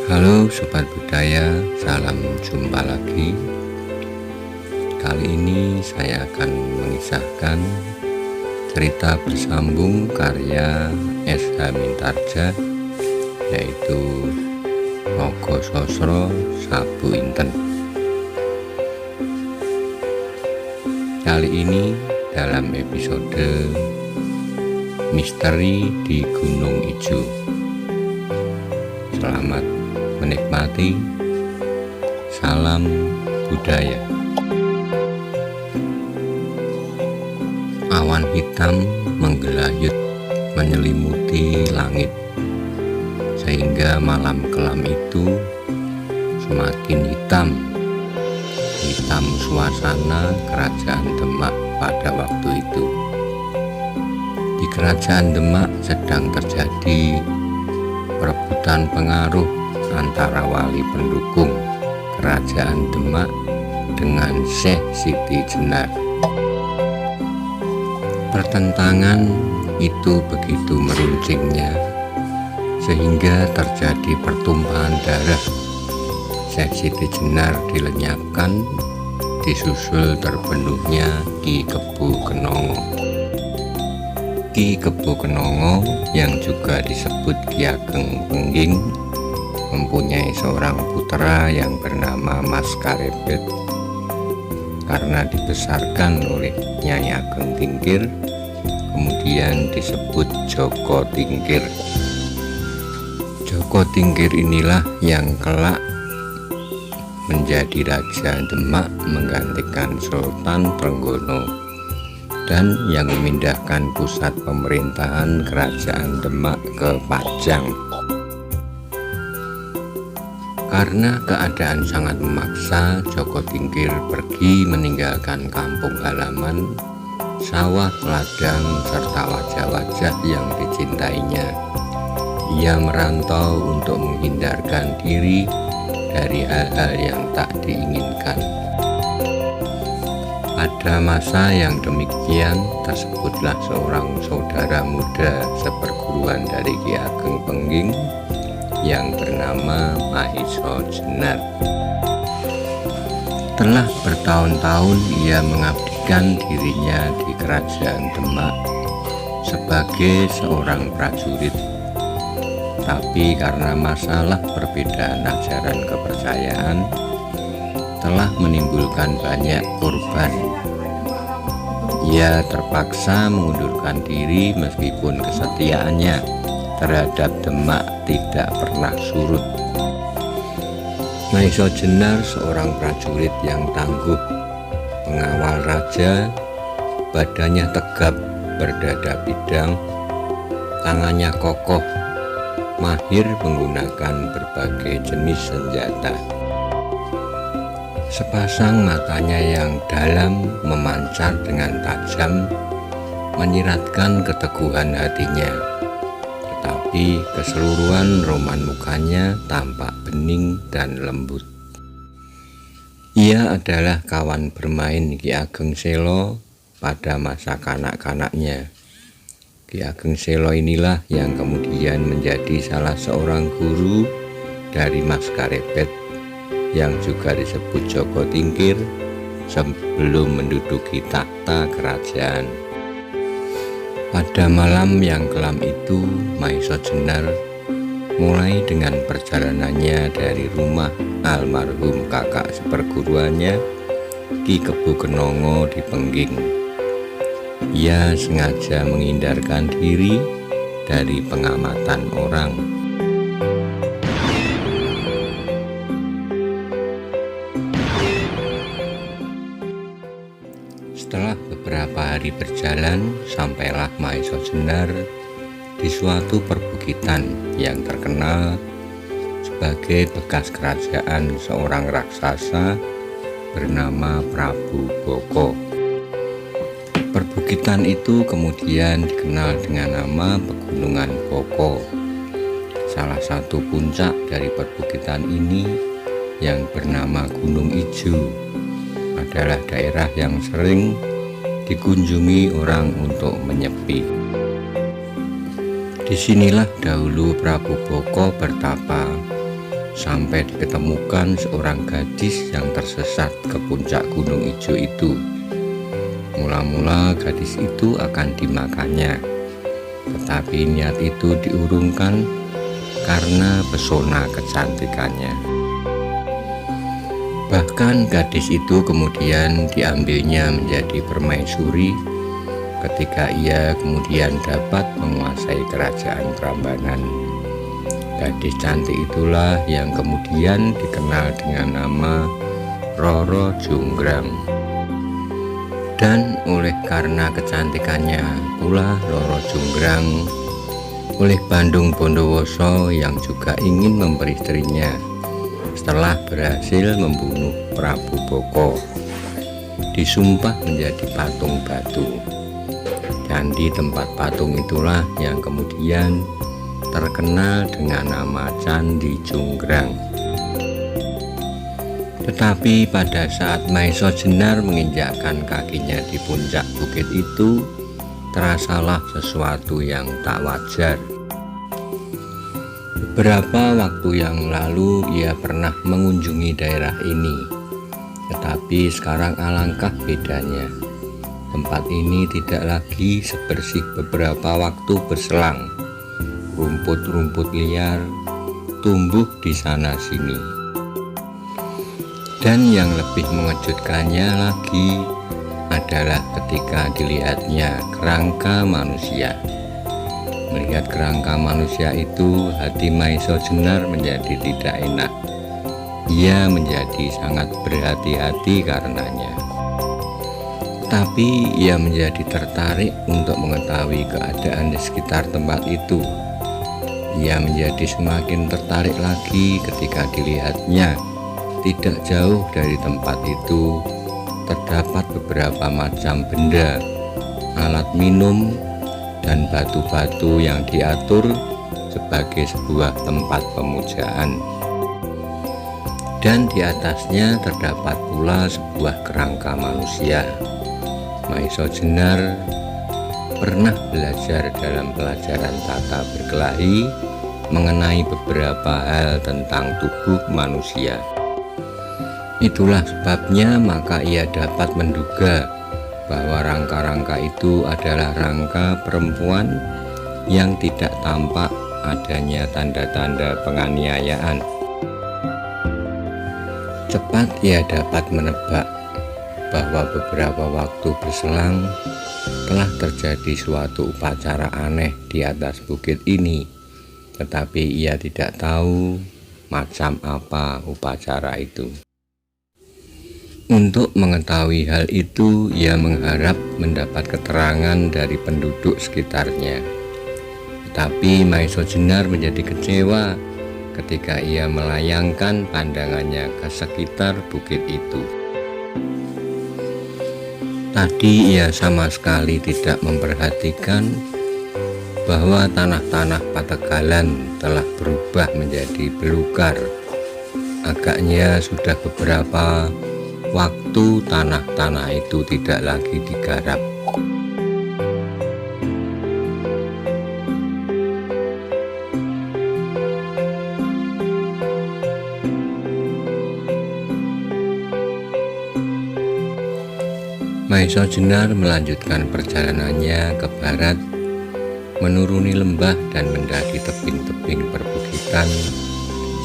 Halo Sobat Budaya, salam jumpa lagi. Kali ini saya akan mengisahkan cerita bersambung karya S.H. Mintarja, yaitu Nogososro Sabu Inten. Kali ini dalam episode Misteri di Gunung Ijo. Selamat menikmati. Salam budaya. Awan hitam menggelayut menyelimuti langit, sehingga malam kelam itu semakin hitam suasana kerajaan Demak pada waktu itu. Di kerajaan Demak sedang terjadi perebutan pengaruh antara wali pendukung kerajaan Demak dengan Syekh Siti Jenar. Pertentangan itu begitu meruncingnya sehingga terjadi pertumpahan darah. Syekh Siti Jenar dilenyapkan, disusul terbunuhnya Ki Kebo Kenongo. Ki Kebo Kenongo yang juga disebut Ki Ageng Pengging mempunyai seorang putra yang bernama Mas Karepet. Karena dibesarkan oleh Nyai Ageng Tingkir, kemudian disebut Joko Tingkir. Joko Tingkir inilah yang kelak menjadi Raja Demak menggantikan Sultan Trenggono dan yang memindahkan pusat pemerintahan kerajaan Demak ke Pajang. Karena keadaan sangat memaksa, Joko Tingkir pergi meninggalkan kampung halaman, sawah, ladang, serta wajah-wajah yang dicintainya. Ia merantau untuk menghindarkan diri dari hal-hal yang tak diinginkan. Pada masa yang demikian, tersebutlah seorang saudara muda seperguruan dari Ki Ageng Pengging yang bernama Mahisa Jenar. Telah bertahun-tahun ia mengabdikan dirinya di kerajaan Demak sebagai seorang prajurit. Tapi karena masalah perbedaan ajaran kepercayaan telah menimbulkan banyak korban, ia terpaksa mengundurkan diri meskipun kesetiaannya terhadap Demak tidak pernah surut. Mahisa Jenar seorang prajurit yang tangguh, pengawal raja, badannya tegap berdada bidang, tangannya kokoh, mahir menggunakan berbagai jenis senjata. Sepasang matanya yang dalam memancar dengan tajam menyiratkan keteguhan hatinya, tetapi keseluruhan roman mukanya tampak bening dan lembut. Ia adalah kawan bermain Ki Ageng Selo pada masa kanak-kanaknya. Ki Ageng Selo inilah yang kemudian menjadi salah seorang guru dari Mas Karepet yang juga disebut Joko Tingkir sebelum menduduki takhta kerajaan. Pada malam yang kelam itu, Mahisa Jenar mulai dengan perjalanannya dari rumah almarhum kakak seperguruannya Ki Kebo Kenongo di Pengging. Ia sengaja menghindarkan diri dari pengamatan orang. Setelah beberapa hari berjalan, sampailah Mahisa Jenar di suatu perbukitan yang terkenal sebagai bekas kerajaan seorang raksasa bernama Prabu Boko. Perbukitan itu kemudian dikenal dengan nama Pegunungan Boko. Salah satu puncak dari perbukitan ini yang bernama Gunung Ijo adalah daerah yang sering dikunjungi orang untuk menyepi. Disinilah dahulu Prabu Boko bertapa sampai diketemukan seorang gadis yang tersesat ke puncak gunung ijo itu. Mula-mula gadis itu akan dimakannya, tetapi niat itu diurungkan karena pesona kecantikannya. Bahkan gadis itu kemudian diambilnya menjadi permaisuri ketika ia kemudian dapat menguasai kerajaan Prambanan. Gadis cantik itulah yang kemudian dikenal dengan nama Roro Jonggrang. Dan oleh karena kecantikannya pula Roro Jonggrang oleh Bandung Bondowoso yang juga ingin memperistrinya setelah berhasil membunuh Prabu Boko, disumpah menjadi patung batu. Dan di tempat patung itulah yang kemudian terkenal dengan nama Candi Jonggrang. Tetapi pada saat Maiso Jenar menginjakkan kakinya di puncak bukit itu, terasalah sesuatu yang tak wajar. Beberapa waktu yang lalu ia pernah mengunjungi daerah ini, tetapi sekarang alangkah bedanya. Tempat ini tidak lagi sebersih beberapa waktu berselang. Rumput-rumput liar tumbuh di sana-sini. Dan yang lebih mengejutkannya lagi adalah ketika dilihatnya kerangka manusia. Melihat kerangka manusia itu, hati Maiso Jenar menjadi tidak enak. Ia menjadi sangat berhati-hati karenanya. Tapi ia menjadi tertarik untuk mengetahui keadaan di sekitar tempat itu. Ia menjadi semakin tertarik lagi ketika dilihatnya tidak jauh dari tempat itu terdapat beberapa macam benda, alat minum, dan batu-batu yang diatur sebagai sebuah tempat pemujaan. Dan di atasnya terdapat pula sebuah kerangka manusia. Maiso Jenar pernah belajar dalam pelajaran tata berkelahi mengenai beberapa hal tentang tubuh manusia. Itulah sebabnya maka ia dapat menduga bahwa rangka-rangka itu adalah rangka perempuan yang tidak tampak adanya tanda-tanda penganiayaan. Cepat ia dapat menebak bahwa beberapa waktu berselang telah terjadi suatu upacara aneh di atas bukit ini. Tetapi ia tidak tahu macam apa upacara itu. Untuk mengetahui hal itu, ia mengharap mendapat keterangan dari penduduk sekitarnya. Tetapi Maiso Jenar menjadi kecewa ketika ia melayangkan pandangannya ke sekitar bukit itu. Tadi ia sama sekali tidak memperhatikan bahwa tanah-tanah Pategalan telah berubah menjadi belukar. Agaknya sudah beberapa waktu tanah-tanah itu tidak lagi digarap. Maiso Jenar melanjutkan perjalanannya ke barat, menuruni lembah dan mendaki tebing-tebing perbukitan,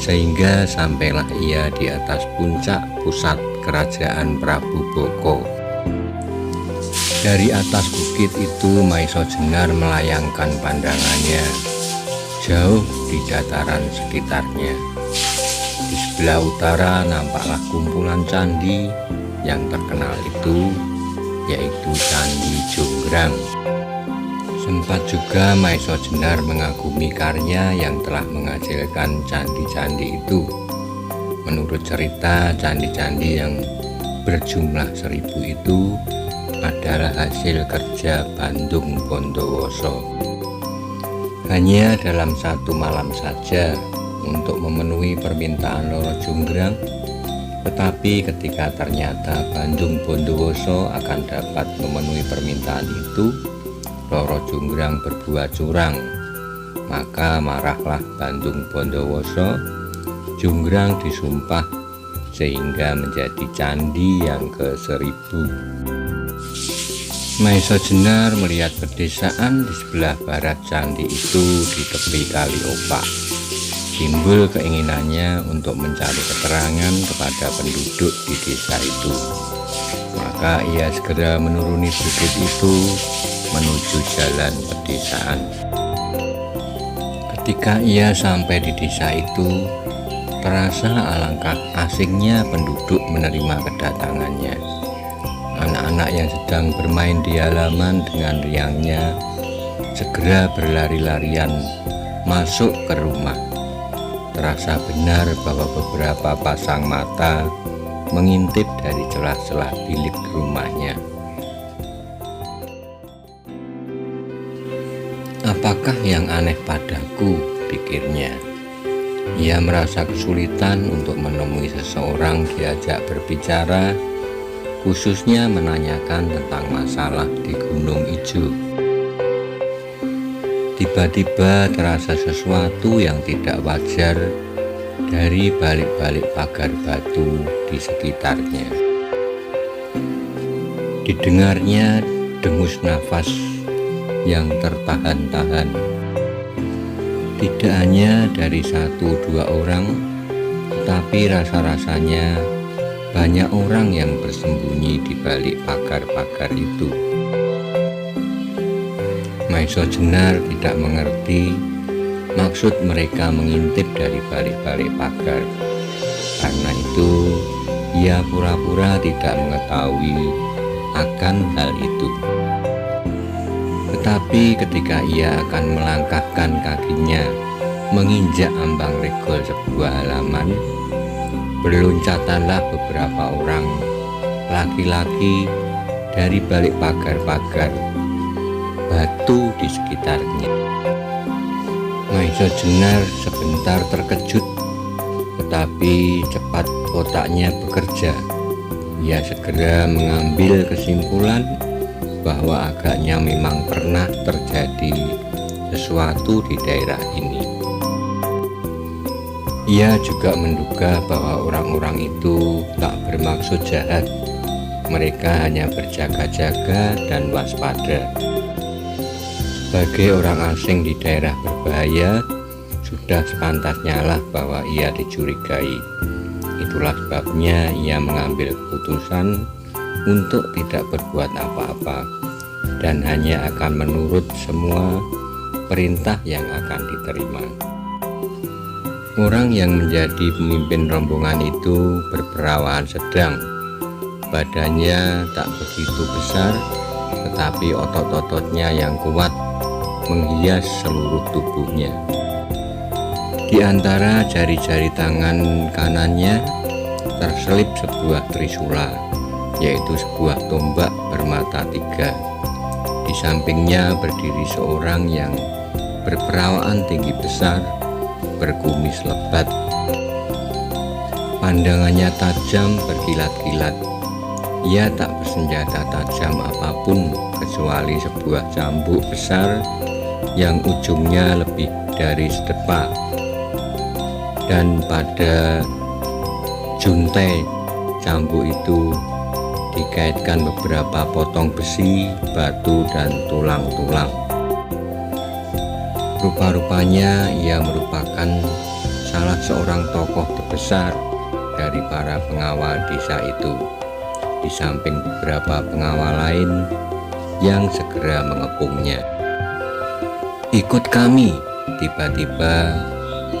sehingga sampailah ia di atas puncak pusat kerajaan Prabu Boko. Dari atas bukit itu Maiso Jenar melayangkan pandangannya jauh di dataran sekitarnya. Di sebelah utara nampaklah kumpulan candi yang terkenal itu, yaitu Candi Jonggrang. Sempat juga Maiso Jenar mengagumi karya yang telah menghasilkan candi-candi itu. Menurut cerita, candi-candi yang berjumlah 1000 itu adalah hasil kerja Bandung Bondowoso. Hanya dalam satu malam saja untuk memenuhi permintaan Roro Jonggrang, tetapi ketika ternyata Bandung Bondowoso akan dapat memenuhi permintaan itu, Roro Jonggrang berbuat curang. Maka marahlah Bandung Bondowoso, Jonggrang disumpah sehingga menjadi candi yang ke-1000. Maesa Jenar melihat pedesaan di sebelah barat candi itu di tepi Kali Opak. Timbul keinginannya untuk mencari keterangan kepada penduduk di desa itu. Maka ia segera menuruni bukit itu menuju jalan pedesaan. Ketika ia sampai di desa itu, terasa alangkah asingnya penduduk menerima kedatangannya. Anak-anak yang sedang bermain di halaman dengan riangnya segera berlari-larian masuk ke rumah. Terasa benar bahwa beberapa pasang mata mengintip dari celah-celah bilik rumahnya. Apakah yang aneh padaku, pikirnya. Ia merasa kesulitan untuk menemui seseorang diajak berbicara, khususnya menanyakan tentang masalah di Gunung Ijo. Tiba-tiba terasa sesuatu yang tidak wajar dari balik-balik pagar batu di sekitarnya. Didengarnya dengus nafas yang tertahan-tahan. Tidak hanya dari 1-2 orang, tetapi rasa-rasanya banyak orang yang bersembunyi di balik pagar-pagar itu. Maesa Jenar tidak mengerti maksud mereka mengintip dari balik-balik pagar. Karena itu, ia pura-pura tidak mengetahui akan hal itu. Tetapi ketika ia akan melangkahkan kakinya menginjak ambang regol sebuah halaman, berloncatanlah beberapa orang laki-laki dari balik pagar-pagar batu di sekitarnya. Maesa Jenar sebentar terkejut, tetapi cepat otaknya bekerja. Ia segera mengambil kesimpulan bahwa agaknya memang pernah terjadi sesuatu di daerah ini. Ia juga menduga bahwa orang-orang itu tak bermaksud jahat. Mereka hanya berjaga-jaga dan waspada. Sebagai orang asing di daerah berbahaya, sudah sepantasnya lah bahwa ia dicurigai. Itulah sebabnya ia mengambil keputusan untuk tidak berbuat apa-apa dan hanya akan menurut semua perintah yang akan diterima. Orang yang menjadi pemimpin rombongan itu berperawahan sedang. Badannya tak begitu besar, tetapi otot-ototnya yang kuat menghias seluruh tubuhnya. Di antara jari-jari tangan kanannya terselip sebuah trisula, yaitu sebuah tombak bermata 3. Di sampingnya berdiri seorang yang berperawakan tinggi besar, berkumis lebat. Pandangannya tajam berkilat-kilat. Ia tak bersenjata tajam apapun kecuali sebuah cambuk besar yang ujungnya lebih dari sedepa, dan pada juntai cambuk itu dikaitkan beberapa potong besi, batu, dan tulang-tulang. Rupa-rupanya ia merupakan salah seorang tokoh terbesar dari para pengawal desa itu, di samping beberapa pengawal lain yang segera mengepungnya. "Ikut kami!" Tiba-tiba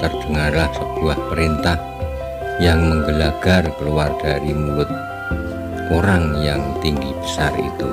terdengarlah sebuah perintah yang menggelegar keluar dari mulut orang yang tinggi besar itu.